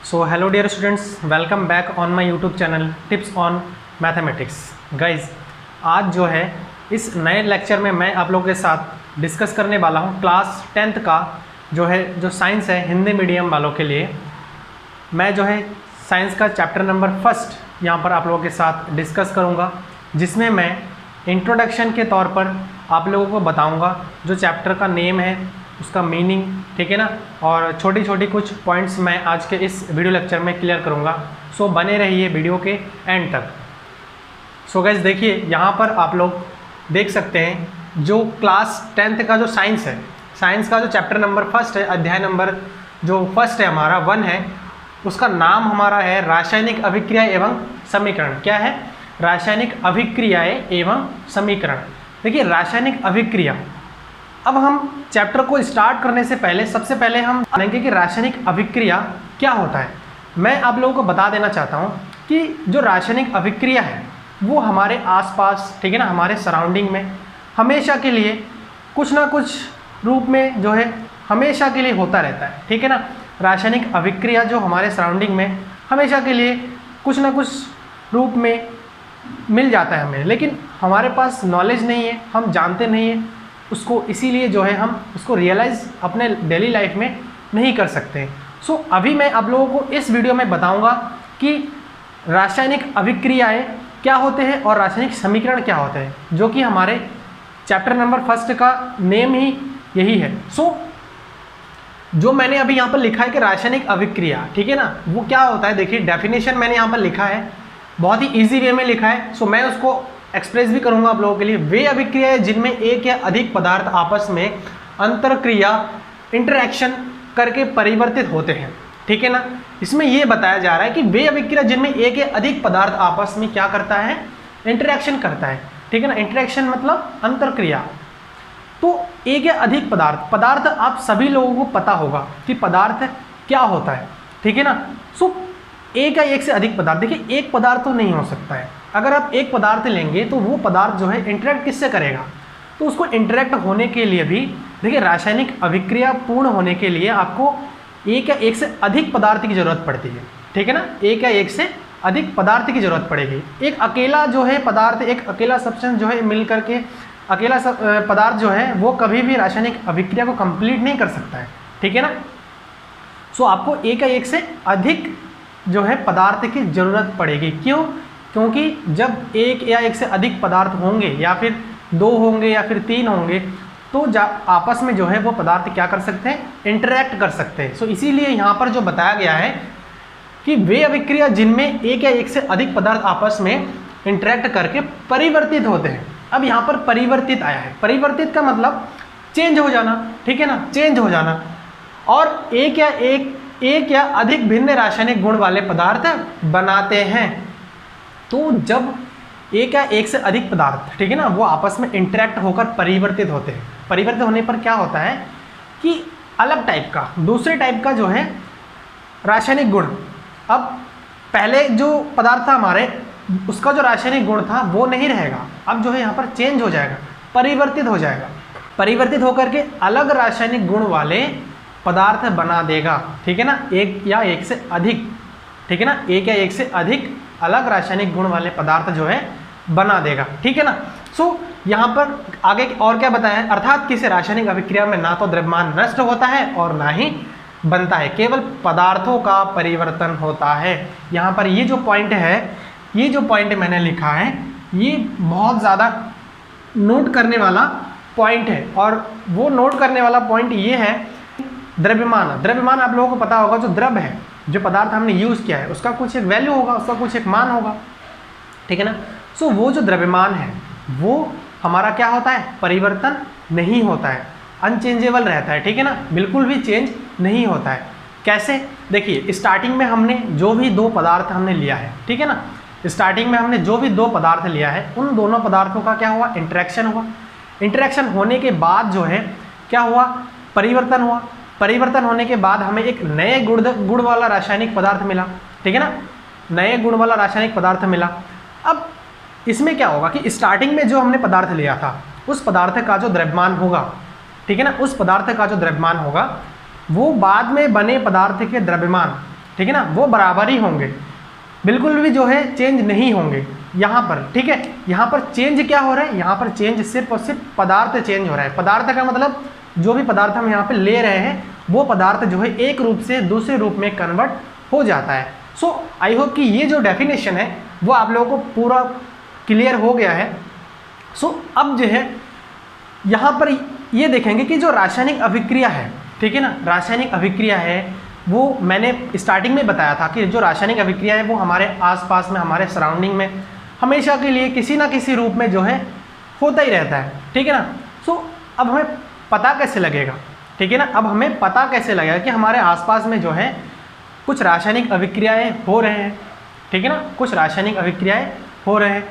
So hello dear students, welcome back on my YouTube channel tips on mathematics. Guys, आज जो है इस नए लेक्चर में मैं आप लोगों के साथ डिस्कस करने वाला हूँ क्लास 10th का जो साइंस है हिंदी मीडियम वालों के लिए। मैं जो है साइंस का चैप्टर नंबर 1 यहाँ पर आप लोगों के साथ डिस्कस करूँगा, जिसमें मैं इंट्रोडक्शन के तौर पर आप लोगों को बताऊँगा जो चैप्टर का नेम है, उसका मीनिंग, ठीक है ना, और छोटी छोटी कुछ पॉइंट्स मैं आज के इस वीडियो लेक्चर में क्लियर करूँगा। सो बने रहिए वीडियो के एंड तक। सो गाइस, देखिए यहाँ पर आप लोग देख सकते हैं जो क्लास 10th का जो साइंस है, साइंस का जो चैप्टर नंबर 1 है, अध्याय नंबर जो 1 है हमारा 1 है, उसका नाम हमारा है रासायनिक अभिक्रिया एवं समीकरण। क्या है? रासायनिक अभिक्रियाएं एवं समीकरण। देखिए रासायनिक अभिक्रिया, अब हम चैप्टर को स्टार्ट करने से पहले सबसे पहले हम जानेंगे कि रासायनिक अभिक्रिया क्या होता है। मैं आप लोगों को बता देना चाहता हूँ कि जो रासायनिक अभिक्रिया है वो हमारे आसपास, ठीक है ना, हमारे सराउंडिंग में हमेशा के लिए कुछ ना कुछ रूप में जो है हमेशा के लिए होता रहता है, ठीक है ना। रासायनिक अभिक्रिया जो हमारे सराउंडिंग में हमेशा के लिए कुछ ना कुछ रूप में मिल जाता है हमें, लेकिन हमारे पास नॉलेज नहीं है, हम जानते नहीं हैं उसको, इसीलिए जो है हम उसको रियलाइज़ अपने डेली लाइफ में नहीं कर सकते। सो अभी मैं आप लोगों को इस वीडियो में बताऊंगा कि रासायनिक अभिक्रियाएं क्या होते हैं और रासायनिक समीकरण क्या होते हैं, जो कि हमारे चैप्टर नंबर 1 का नेम ही यही है। सो जो मैंने अभी यहाँ पर लिखा है कि रासायनिक अभिक्रिया, ठीक है ना, वो क्या होता है, देखिए डेफिनेशन मैंने यहाँ पर लिखा है, बहुत ही ईजी वे में लिखा है। सो मैं उसको एक्सप्रेस भी करूंगा आप लोगों के लिए। वे अभिक्रियाएं जिनमें एक या अधिक पदार्थ आपस में अंतरक्रिया इंटरैक्शन करके परिवर्तित होते हैं, ठीक है ना। इसमें यह बताया जा रहा है कि वे अभिक्रिया जिनमें एक या अधिक पदार्थ आपस में क्या करता है, इंटरैक्शन करता है, ठीक है ना। इंटरैक्शन मतलब अंतरक्रिया। तो एक या अधिक पदार्थ आप सभी लोगों को पता होगा कि पदार्थ क्या होता है, ठीक है ना। सो एक या एक से अधिक पदार्थ, देखिए एक पदार्थ तो नहीं हो सकता है। अगर आप एक पदार्थ लेंगे तो वो पदार्थ जो है इंटरेक्ट किससे करेगा, तो उसको इंटरेक्ट होने के लिए भी देखिए रासायनिक अभिक्रिया पूर्ण होने के लिए आपको एक या एक से अधिक पदार्थ की जरूरत पड़ती है, ठीक है ना। एक या एक से अधिक पदार्थ की जरूरत पड़ेगी। एक अकेला जो है पदार्थ, एक अकेला सब्सटेंस जो है मिल करके अकेला पदार्थ जो है वो कभी भी रासायनिक अभिक्रिया को कंप्लीट नहीं कर सकता है, ठीक है ना। सो आपको एक या एक से अधिक जो है पदार्थ की जरूरत पड़ेगी। क्यों? क्योंकि जब एक या एक से अधिक पदार्थ होंगे या फिर 2 होंगे या फिर 3 होंगे तो आपस में जो है वो पदार्थ क्या कर सकते हैं, इंटरैक्ट कर सकते हैं। सो इसीलिए यहाँ पर जो बताया गया है कि वे अभिक्रिया जिनमें एक या एक से अधिक पदार्थ आपस में इंटरैक्ट करके परिवर्तित होते हैं। अब यहाँ पर परिवर्तित आया है, परिवर्तित का मतलब चेंज हो जाना, ठीक है ना, चेंज हो जाना। और एक या अधिक भिन्न रासायनिक गुण वाले पदार्थ बनाते हैं। तो जब एक या एक से अधिक पदार्थ, ठीक है ना, वो आपस में इंटरैक्ट होकर परिवर्तित होते हैं, परिवर्तित होने पर क्या होता है कि अलग टाइप का, दूसरे टाइप का जो है रासायनिक गुण, अब पहले जो पदार्थ था हमारे उसका जो रासायनिक गुण था वो नहीं रहेगा, अब जो है यहाँ पर चेंज हो जाएगा, परिवर्तित हो जाएगा, परिवर्तित होकर के अलग रासायनिक गुण वाले पदार्थ बना देगा, ठीक है ना, एक या एक से अधिक, ठीक है ना, एक या एक से अधिक अलग रासायनिक गुण वाले पदार्थ जो है बना देगा, ठीक है ना। सो यहाँ पर आगे और क्या बताया है, अर्थात किसी रासायनिक अभिक्रिया में ना तो द्रव्यमान नष्ट होता है और ना ही बनता है, केवल पदार्थों का परिवर्तन होता है। यहाँ पर ये जो पॉइंट है, ये जो पॉइंट मैंने लिखा है, ये बहुत ज़्यादा नोट करने वाला पॉइंट है। और वो नोट करने वाला पॉइंट ये है, द्रव्यमान। द्रव्यमान आप लोगों को पता होगा, जो द्रव्य है, जो पदार्थ हमने यूज़ किया है उसका कुछ एक वैल्यू होगा, उसका कुछ एक मान होगा, ठीक है ना। सो वो जो द्रव्यमान है वो हमारा क्या होता है, परिवर्तन नहीं होता है, अनचेंजेबल रहता है, ठीक है ना, बिल्कुल भी चेंज नहीं होता है। कैसे? देखिए स्टार्टिंग में हमने जो भी 2 पदार्थ हमने लिया है, ठीक है ना, स्टार्टिंग में हमने जो भी 2 पदार्थ लिया है उन दोनों पदार्थों का क्या हुआ, इंटरेक्शन हुआ। इंटरेक्शन होने के बाद जो है क्या हुआ, परिवर्तन हुआ। परिवर्तन होने के बाद हमें एक नए गुण वाला रासायनिक पदार्थ मिला, ठीक है ना, नए गुण वाला रासायनिक पदार्थ मिला। अब इसमें क्या होगा कि स्टार्टिंग में जो हमने पदार्थ लिया था उस पदार्थ का जो द्रव्यमान होगा, ठीक है ना, उस पदार्थ का जो द्रव्यमान होगा वो बाद में बने पदार्थ के द्रव्यमान ठीक है ना, वो बराबर ही होंगे, बिल्कुल भी जो है चेंज नहीं होंगे यहाँ पर, ठीक है। यहाँ पर चेंज क्या हो रहा है, यहाँ पर चेंज सिर्फ और सिर्फ पदार्थ चेंज हो रहा है। पदार्थ का मतलब जो भी पदार्थ हम यहाँ पे ले रहे हैं वो पदार्थ जो है एक रूप से दूसरे रूप में कन्वर्ट हो जाता है। सो आई होप कि ये जो डेफिनेशन है वो आप लोगों को पूरा क्लियर हो गया है। सो अब जो है यहाँ पर ये देखेंगे कि जो रासायनिक अभिक्रिया है, ठीक है ना, रासायनिक अभिक्रिया है वो मैंने स्टार्टिंग में बताया था कि जो रासायनिक अभिक्रिया है वो हमारे आसपास में, हमारे सराउंडिंग में हमेशा के लिए किसी ना किसी रूप में जो है होता ही रहता है, ठीक है ना। सो अब हमें पता कैसे लगेगा, ठीक है ना, अब हमें पता कैसे लगेगा कि हमारे आसपास में जो है कुछ रासायनिक अभिक्रियाएं हो रहे हैं, ठीक है ना, कुछ रासायनिक अभिक्रियाएं हो रहे हैं।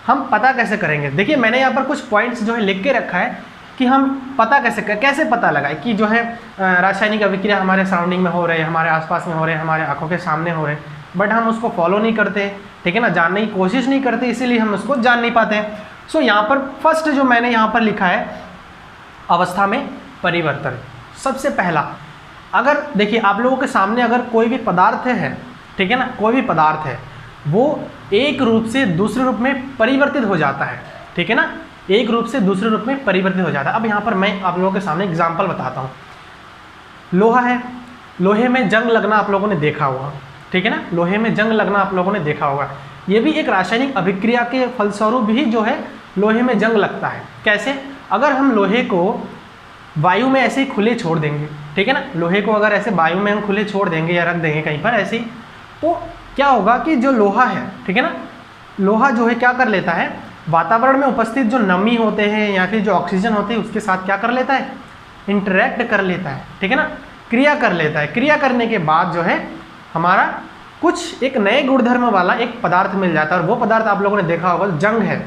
हम पता कैसे करेंगे, देखिए मैंने यहाँ पर कुछ पॉइंट्स जो है लिख के रखा है कि हम पता कैसे पता लगाए कि जो है रासायनिक अभिक्रिया हमारे सराउंडिंग में हो रहे हैं, हमारे आसपास में हो रहे हैं, हमारे आंखों के सामने हो रहे हैं, बट हम उसको फॉलो नहीं करते, ठीक है ना, जानने की कोशिश नहीं करते, इसीलिए हम उसको जान नहीं पाते हैं। सो यहाँ पर फर्स्ट जो मैंने यहाँ पर लिखा है अवस्था में परिवर्तन। सबसे पहला, अगर देखिए आप लोगों के सामने अगर कोई भी पदार्थ है, ठीक है ना, कोई भी पदार्थ है वो एक रूप से दूसरे रूप में परिवर्तित हो जाता है, ठीक है ना, एक रूप से दूसरे रूप में परिवर्तित हो जाता है। अब यहाँ पर मैं आप लोगों के सामने एग्जांपल बताता हूँ। लोहा है, लोहे में जंग लगना आप लोगों ने देखा होगा, ठीक है ना, लोहे में जंग लगना आप लोगों ने देखा होगा। ये भी एक रासायनिक अभिक्रिया के फलस्वरूप ही जो है लोहे में जंग लगता है। कैसे, अगर हम लोहे को वायु में ऐसे ही खुले छोड़ देंगे, ठीक है ना, लोहे को अगर ऐसे वायु में हम खुले छोड़ देंगे या रख देंगे कहीं पर ऐसे ही, तो क्या होगा कि जो लोहा है, ठीक है ना, लोहा जो है क्या कर लेता है, वातावरण में उपस्थित जो नमी होते हैं या फिर जो ऑक्सीजन होते हैं उसके साथ क्या कर लेता है, इंटरेक्ट कर लेता है, ठीक है ना, क्रिया कर लेता है। क्रिया करने के बाद जो है हमारा कुछ एक नए गुणधर्म वाला एक पदार्थ मिल जाता है, और वो पदार्थ आप लोगों ने देखा होगा जंग है,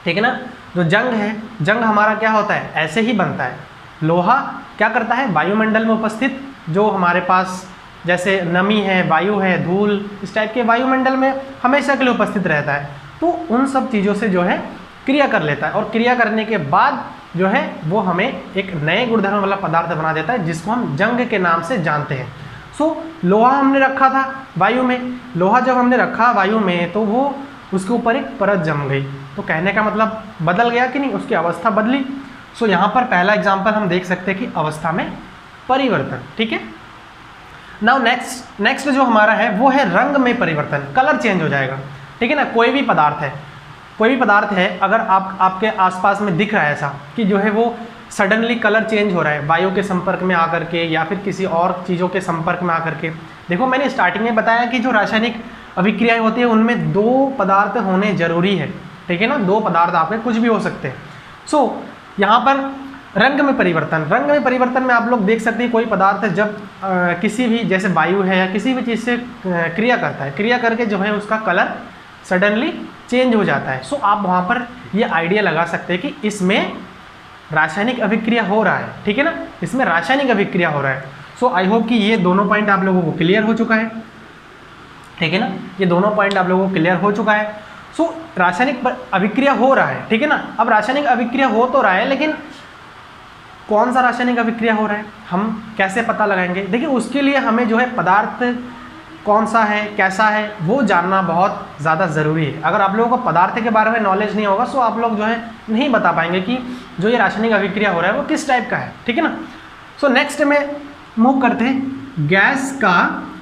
ठीक है ना। जो जंग है, जंग हमारा क्या होता है, ऐसे ही बनता है। लोहा क्या करता है, वायुमंडल में उपस्थित जो हमारे पास जैसे नमी है, वायु है, धूल, इस टाइप के वायुमंडल में हमेशा के लिए उपस्थित रहता है, तो उन सब चीज़ों से जो है क्रिया कर लेता है, और क्रिया करने के बाद जो है वो हमें एक नए गुणधर्म वाला पदार्थ बना देता है जिसको हम जंग के नाम से जानते हैं। सो लोहा हमने रखा था वायु में, लोहा जब हमने रखा वायु में तो वो उसके ऊपर एक परत जम गई, तो कहने का मतलब बदल गया कि नहीं, उसकी अवस्था बदली। सो यहाँ पर पहला एग्जाम्पल हम देख सकते हैं कि अवस्था में परिवर्तन, ठीक है। नाउ नेक्स्ट जो हमारा है वो है रंग में परिवर्तन, कलर चेंज हो जाएगा, ठीक है ना। कोई भी पदार्थ है अगर आपके आसपास में दिख रहा है ऐसा कि जो है वो सडनली कलर चेंज हो रहा है वायु के संपर्क में आकर के या फिर किसी और चीज़ों के संपर्क में आकर के। देखो मैंने स्टार्टिंग में बताया कि जो रासायनिक अभिक्रियाएं होती है उनमें दो पदार्थ होने जरूरी है, ठीक है ना, दो पदार्थ आपके कुछ भी हो सकते हैं। सो यहाँ पर रंग में परिवर्तन में आप लोग देख सकते हैं कोई पदार्थ जब किसी भी जैसे वायु है या किसी भी चीज़ से क्रिया करता है, क्रिया करके जो है उसका कलर सडनली चेंज हो जाता है। सो आप वहाँ पर ये आइडिया लगा सकते हैं कि इसमें रासायनिक अभिक्रिया हो रहा है, ठीक है ना, इसमें रासायनिक अभिक्रिया हो रहा है। सो आई होप कि ये दोनों पॉइंट आप लोगों को क्लियर हो चुका है, ठीक है ना, ये दोनों पॉइंट आप लोगों को क्लियर हो चुका है। सो रासायनिक अभिक्रिया हो रहा है, ठीक है ना। अब रासायनिक अभिक्रिया हो तो रहा है, लेकिन कौन सा रासायनिक अभिक्रिया हो रहा है हम कैसे पता लगाएंगे। देखिए उसके लिए हमें जो है पदार्थ कौन सा है, कैसा है, वो जानना बहुत ज़्यादा ज़रूरी है। अगर आप लोगों को पदार्थ के बारे में नॉलेज नहीं होगा सो आप लोग जो है नहीं बता पाएंगे कि जो ये रासायनिक अभिक्रिया हो रहा है वो किस टाइप का है, ठीक है ना। सो नेक्स्ट में मूव करते हैं गैस का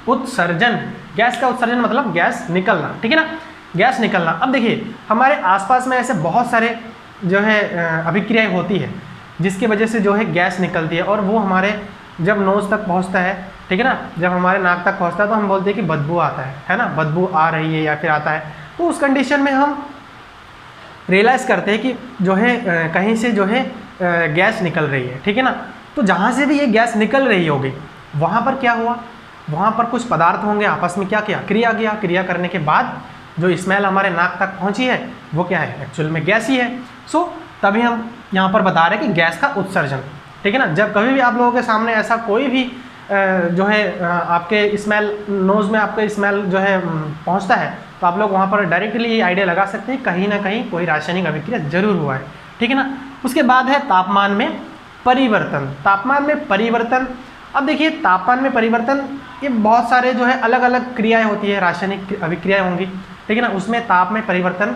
उत्सर्जन। गैस का उत्सर्जन मतलब गैस निकलना, ठीक है ना, गैस निकलना। अब देखिए हमारे आसपास में ऐसे बहुत सारे जो है अभिक्रियाएं होती है जिसकी वजह से जो है गैस निकलती है, और वो हमारे जब नोज़ तक पहुंचता है, ठीक है ना, जब हमारे नाक तक पहुंचता है तो हम बोलते हैं कि बदबू आता है ना, बदबू आ रही है या फिर आता है। तो उस कंडीशन में हम रियलाइज़ करते हैं कि जो है कहीं से जो है गैस निकल रही है, ठीक है ना। तो जहाँ से भी ये गैस निकल रही होगी वहाँ पर क्या हुआ, वहाँ पर कुछ पदार्थ होंगे आपस में क्या किया, क्रिया करने के बाद जो स्मेल हमारे नाक तक पहुँची है वो क्या है, एक्चुअल में गैस ही है। सो तभी हम यहाँ पर बता रहे हैं कि गैस का उत्सर्जन, ठीक है ना। जब कभी भी आप लोगों के सामने ऐसा कोई भी जो है आपके स्मेल नोज़ में आपके स्मेल जो है पहुँचता है तो आप लोग वहाँ पर डायरेक्टली ये आइडिया लगा सकते हैं कहीं ना कहीं कोई रासायनिक अभिक्रिया जरूर हुआ है, ठीक है ना। उसके बाद है तापमान में परिवर्तन। तापमान में परिवर्तन अब देखिए तापमान में परिवर्तन, ये बहुत सारे जो है अलग अलग क्रियाएं होती है, रासायनिक अभिक्रियाएं होंगी, ठीक है ना, उसमें ताप में परिवर्तन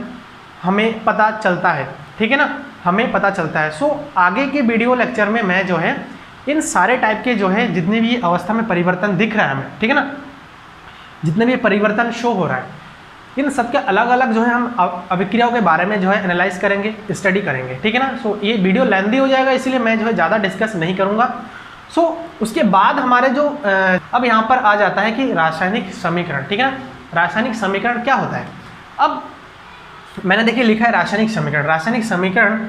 हमें पता चलता है, ठीक है ना, हमें पता चलता है। सो आगे के वीडियो लेक्चर में मैं जो है इन सारे टाइप के जो है जितने भी अवस्था में परिवर्तन दिख रहा है हमें, ठीक है ना, जितने भी परिवर्तन शो हो रहा है, इन सबके अलग अलग जो है हम अभिक्रियाओं के बारे में जो है एनालाइज करेंगे, स्टडी करेंगे, ठीक है ना। सो ये वीडियो लेंथी हो जाएगा, इसलिए मैं जो है ज़्यादा डिस्कस नहीं करूँगा। सो उसके बाद हमारे जो अब यहाँ पर आ जाता है कि रासायनिक समीकरण, ठीक है ना, रासायनिक समीकरण क्या होता है। अब मैंने देखिए लिखा है रासायनिक समीकरण। रासायनिक समीकरण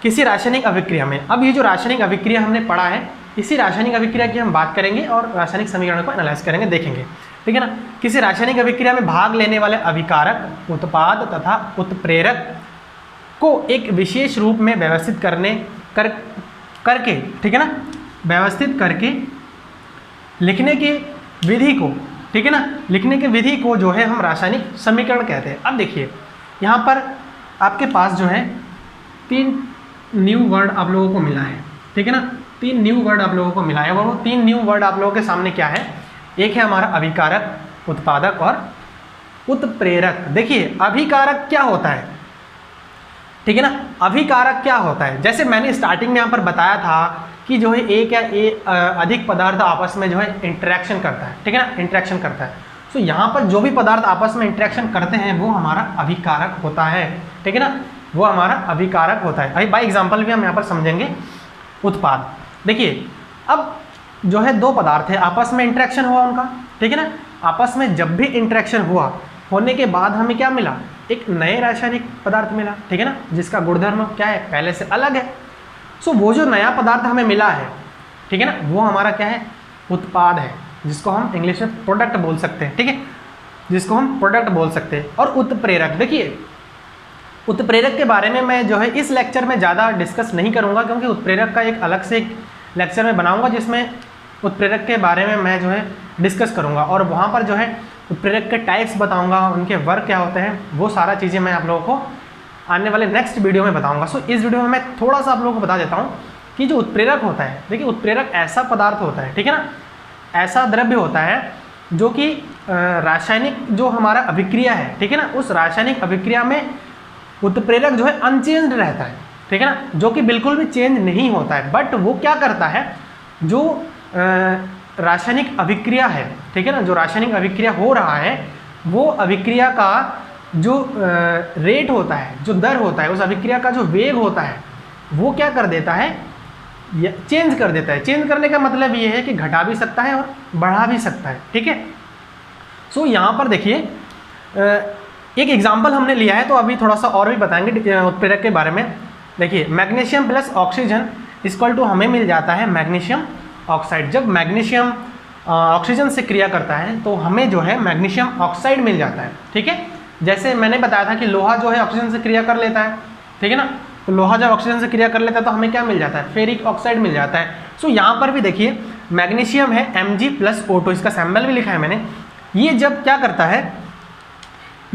किसी रासायनिक अभिक्रिया में, अब ये जो रासायनिक अभिक्रिया हमने पढ़ा है, इसी रासायनिक अभिक्रिया की हम बात करेंगे और रासायनिक समीकरण को एनालाइज करेंगे, देखेंगे, ठीक है ना। किसी रासायनिक अभिक्रिया में भाग लेने वाले अभिकारक, उत्पाद तथा उत्प्रेरक को एक विशेष रूप में व्यवस्थित करके, ठीक है ना, व्यवस्थित करके लिखने की विधि को, ठीक है ना, लिखने की विधि को जो है हम रासायनिक समीकरण कहते हैं। अब देखिए यहाँ पर आपके पास जो है 3 न्यू वर्ड आप लोगों को मिला है, ठीक है ना, 3 न्यू वर्ड आप लोगों को मिला है। वो 3 न्यू वर्ड आप लोगों के सामने क्या है, एक है हमारा अभिकारक, उत्पादक और उत्प्रेरक। देखिए अभिकारक क्या होता है, ठीक है ना, अभिकारक क्या होता है, जैसे मैंने स्टार्टिंग में यहाँ पर बताया था कि जो है एक या अधिक पदार्थ आपस में जो है इंटरेक्शन करता है, ठीक है ना, इंटरेक्शन करता है। सो यहाँ पर जो भी पदार्थ आपस में इंटरेक्शन करते हैं वो हमारा अभिकारक होता है, ठीक है ना, वो हमारा अभिकारक होता है। बाई एग्जाम्पल भी हम यहाँ पर समझेंगे। उत्पाद, देखिए अब जो है 2 पदार्थ है, आपस में इंटरेक्शन हुआ उनका, ठीक है ना, आपस में जब भी इंटरेक्शन हुआ, होने के बाद हमें क्या मिला, एक नए रासायनिक पदार्थ मिला, ठीक है ना, जिसका गुणधर्म क्या है, पहले से अलग है। सो वो जो नया पदार्थ हमें मिला है, ठीक है ना, वो हमारा क्या है, उत्पाद है, जिसको हम इंग्लिश में प्रोडक्ट बोल सकते हैं, ठीक है, जिसको हम प्रोडक्ट बोल सकते हैं। और उत्प्रेरक, देखिए उत्प्रेरक के बारे में मैं जो है इस लेक्चर में ज़्यादा डिस्कस नहीं करूँगा, क्योंकि उत्प्रेरक का एक अलग से एक लेक्चर में बनाऊँगा जिसमें उत्प्रेरक के बारे में मैं जो है डिस्कस करूँगा, और वहाँ पर जो है उत्प्रेरक के टाइप्स बताऊँगा, उनके वर्क क्या होते हैं, वो सारा चीज़ें मैं आप लोगों को आने वाले नेक्स्ट वीडियो में बताऊँगा। सो इस वीडियो में मैं थोड़ा सा आप लोगों को बता देता हूँ कि जो उत्प्रेरक होता है, देखिए उत्प्रेरक ऐसा पदार्थ होता है, ठीक है ना, ऐसा द्रव्य होता है जो कि रासायनिक जो हमारा अभिक्रिया है, ठीक है ना, उस रासायनिक अभिक्रिया में उत्प्रेरक जो है अनचेंज्ड रहता है, ठीक है ना, जो कि बिल्कुल भी चेंज नहीं होता है। बट वो क्या करता है, जो रासायनिक अभिक्रिया है, ठीक है ना, जो रासायनिक अभिक्रिया हो रहा है, वो अभिक्रिया का जो रेट होता है, जो दर होता है, उस अभिक्रिया का जो वेग होता है, वो क्या कर देता है, चेंज कर देता है। चेंज करने का मतलब ये है कि घटा भी सकता है और बढ़ा भी सकता है, ठीक है। सो यहाँ पर देखिए एक एग्जाम्पल हमने लिया है, तो अभी थोड़ा सा और भी बताएंगे उत्प्रेरक के बारे में। देखिए magnesium plus oxygen equal to हमें मिल जाता है मैग्नीशियम ऑक्साइड। जब मैग्नीशियम ऑक्सीजन से क्रिया करता है तो हमें जो है मैग्नीशियम ऑक्साइड मिल जाता है, ठीक है। जैसे मैंने बताया था कि लोहा जो है ऑक्सीजन से क्रिया कर लेता है, ठीक है ना, तो लोहा जब ऑक्सीजन से क्रिया कर लेता है तो हमें क्या मिल जाता है, फेरिक ऑक्साइड मिल जाता है। सो यहाँ पर भी देखिए मैग्नीशियम है Mg+O2, इसका सैम्बल भी लिखा है मैंने। ये जब क्या करता है,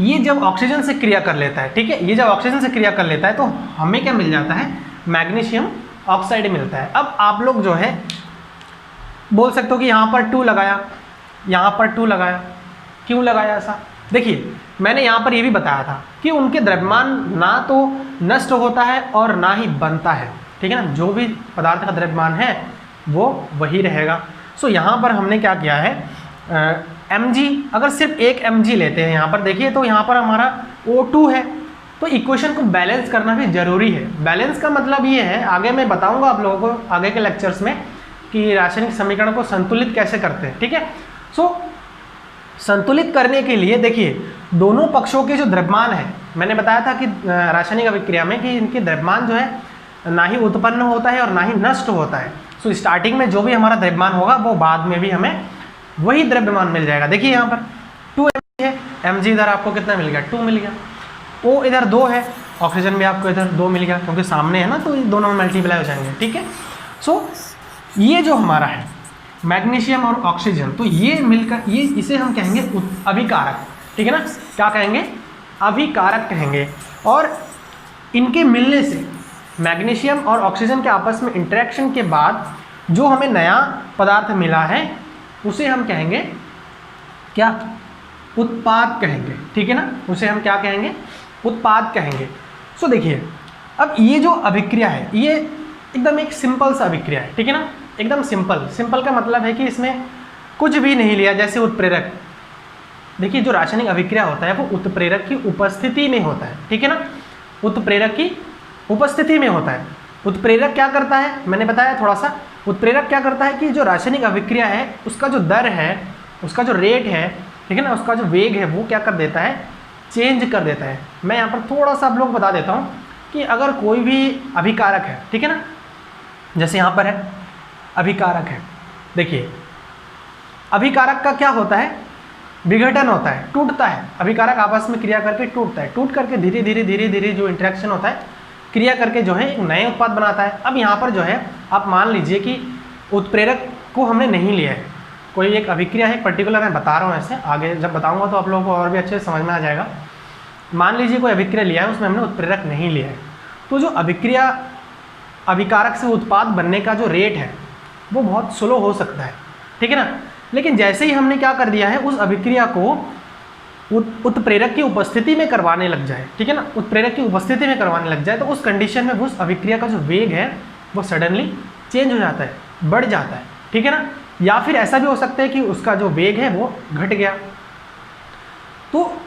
ये जब ऑक्सीजन से क्रिया कर लेता है, ठीक है, ये जब ऑक्सीजन से क्रिया कर लेता है तो हमें क्या मिल जाता है, मैग्नीशियम ऑक्साइड मिलता है। अब आप लोग जो है बोल सकते हो कि यहाँ पर 2 लगाया, यहाँ पर 2 लगाया, क्यों लगाया ऐसा। देखिए मैंने यहाँ पर ये भी बताया था कि उनके द्रव्यमान ना तो नष्ट होता है और ना ही बनता है, ठीक है ना, जो भी पदार्थ का द्रव्यमान है वो वही रहेगा। सो यहाँ पर हमने क्या किया है, mg, अगर सिर्फ एक mg लेते हैं यहाँ पर देखिए, तो यहाँ पर हमारा O2 है, तो इक्वेशन को बैलेंस करना भी जरूरी है। बैलेंस का मतलब ये है, आगे मैं बताऊंगा आप लोगों को आगे के लेक्चर्स में कि रासायनिक समीकरण को संतुलित कैसे करते हैं, ठीक है। सो संतुलित करने के लिए देखिए दोनों पक्षों के जो द्रव्यमान है, मैंने बताया था कि रासायनिक अभिक्रिया में कि इनके द्रव्यमान जो है ना ही उत्पन्न होता है और ना ही नष्ट होता है। सो स्टार्टिंग में जो भी हमारा द्रव्यमान होगा वो बाद में भी हमें वही द्रव्यमान मिल जाएगा। देखिए यहाँ पर 2 mg है, mg इधर आपको कितना मिल गया, 2 मिल गया, O इधर 2 है, ऑक्सीजन भी आपको इधर 2 मिल गया, क्योंकि सामने है ना, तो ये दोनों में मल्टीप्लाई हो जाएंगे, ठीक है। सो ये जो हमारा है मैग्नीशियम और ऑक्सीजन, तो ये मिलकर ये इसे हम कहेंगे अभिकारक, ठीक है ना, क्या कहेंगे, अभिकारक कहेंगे। और इनके मिलने से मैग्नीशियम और ऑक्सीजन के आपस में इंटरेक्शन के बाद जो हमें नया पदार्थ मिला है उसे हम कहेंगे क्या, उत्पाद कहेंगे, ठीक है ना, उसे हम क्या कहेंगे, उत्पाद कहेंगे। सो देखिए अब ये जो अभिक्रिया है ये एकदम एक सिंपल सा अभिक्रिया है, ठीक है ना, एकदम सिंपल। सिंपल का मतलब है कि इसमें कुछ भी नहीं लिया, जैसे उत्प्रेरक। देखिए जो रासायनिक अभिक्रिया होता है वो उत्प्रेरक की उपस्थिति में होता है, ठीक है ना, उत्प्रेरक की उपस्थिति में होता है। उत्प्रेरक क्या करता है, मैंने बताया थोड़ा सा, उत्प्रेरक क्या करता है कि जो रासायनिक अभिक्रिया है उसका जो दर है, उसका जो रेट है, ठीक है ना, उसका जो वेग है वो क्या कर देता है, चेंज कर देता है। मैं यहाँ पर थोड़ा सा आप लोग बता देता हूँ कि अगर कोई भी अभिकारक है, ठीक है ना, जैसे यहाँ पर है अभिकारक है, देखिए अभिकारक का क्या होता है, विघटन होता है, टूटता है। अभिकारक आपस में क्रिया करके टूटता है, टूट करके धीरे धीरे धीरे धीरे जो इंटरेक्शन होता है क्रिया करके जो है एक नए उत्पाद बनाता है। अब यहाँ पर जो है आप मान लीजिए कि उत्प्रेरक को हमने नहीं लिया है, कोई एक अभिक्रिया है पर्टिकुलर, मैं बता रहा हूँ ऐसे, आगे जब बताऊँगा तो आप लोगों को और भी अच्छे से समझ में आ जाएगा। मान लीजिए कोई अभिक्रिया लिया है, उसमें हमने उत्प्रेरक नहीं लिया है, तो जो अभिक्रिया अभिकारक से उत्पाद बनने का जो रेट है वो बहुत स्लो हो सकता है, ठीक है ना। लेकिन जैसे ही हमने क्या कर दिया है, उस अभिक्रिया को उत्प्रेरक की उपस्थिति में करवाने लग जाए, ठीक है ना, उत्प्रेरक की उपस्थिति में करवाने लग जाए, तो उस कंडीशन में उस अभिक्रिया का जो वेग है वो सडनली चेंज हो जाता है, बढ़ जाता है, ठीक है ना। या फिर ऐसा भी हो सकता है कि उसका जो वेग है वो घट गया। तो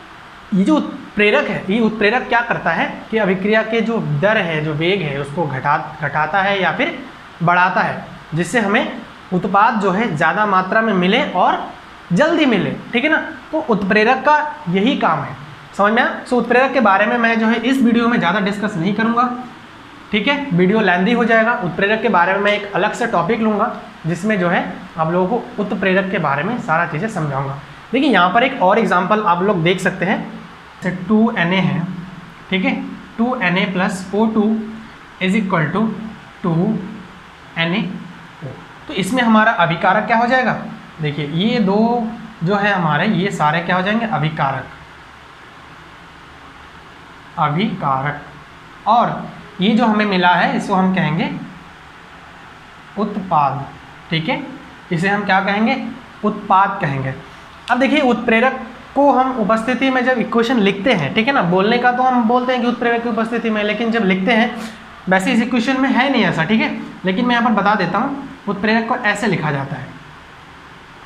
ये जो उत्प्रेरक है, ये उत्प्रेरक क्या करता है कि अभिक्रिया के जो दर है, जो वेग है, उसको घटाता है या फिर बढ़ाता है, जिससे हमें उत्पाद जो है ज़्यादा मात्रा में मिले और जल्दी मिले, ठीक है ना। तो उत्प्रेरक का यही काम है, समझ में आया। सो उत्प्रेरक के बारे में मैं जो है इस वीडियो में ज़्यादा डिस्कस नहीं करूँगा, ठीक है, वीडियो लेंथी हो जाएगा। उत्प्रेरक के बारे में मैं एक अलग से टॉपिक लूँगा जिसमें जो है आप लोगों को उत्प्रेरक के बारे में सारा चीज़ें समझाऊँगा। देखिए यहाँ पर एक और एग्जाम्पल आप लोग देख सकते हैं, जैसे 2Na है, ठीक है, 2Na + O2 = 2Na। तो इसमें हमारा अभिकारक क्या हो जाएगा, देखिए ये दो जो है हमारे, ये सारे क्या हो जाएंगे, अभिकारक, अभिकारक। और ये जो हमें मिला है इसको हम कहेंगे उत्पाद, ठीक है, इसे हम क्या कहेंगे, उत्पाद कहेंगे। अब देखिए उत्प्रेरक को हम उपस्थिति में जब इक्वेशन लिखते हैं, ठीक है ना, बोलने का तो हम बोलते हैं कि उत्प्रेरक की उपस्थिति में, लेकिन जब लिखते हैं, वैसे इस इक्वेशन में है नहीं ऐसा, ठीक है, लेकिन मैं यहाँ पर बता देता हूँ, उत्प्रेरक को ऐसे लिखा जाता है,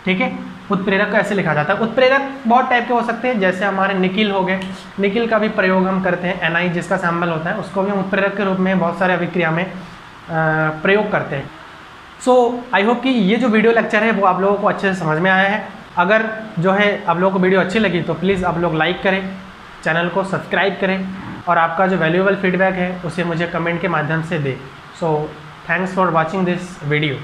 ठीक है, उत्प्रेरक को ऐसे लिखा जाता है। उत्प्रेरक बहुत टाइप के हो सकते हैं, जैसे हमारे निकिल हो गए, निकिल का भी प्रयोग हम करते हैं, Na जिसका सैंपल होता है उसको भी हम उत्प्रेरक के रूप में बहुत सारे अभिक्रिया में प्रयोग करते हैं। सो आई होप कि ये जो वीडियो लेक्चर है वो आप लोगों को अच्छे से समझ में आया है। अगर जो है आप लोगों को वीडियो अच्छी लगी तो प्लीज़ आप लोग लाइक करें, चैनल को सब्सक्राइब करें, और आपका जो वैल्यूएबल फीडबैक है उसे मुझे कमेंट के माध्यम से दें। So thanks for watching this video.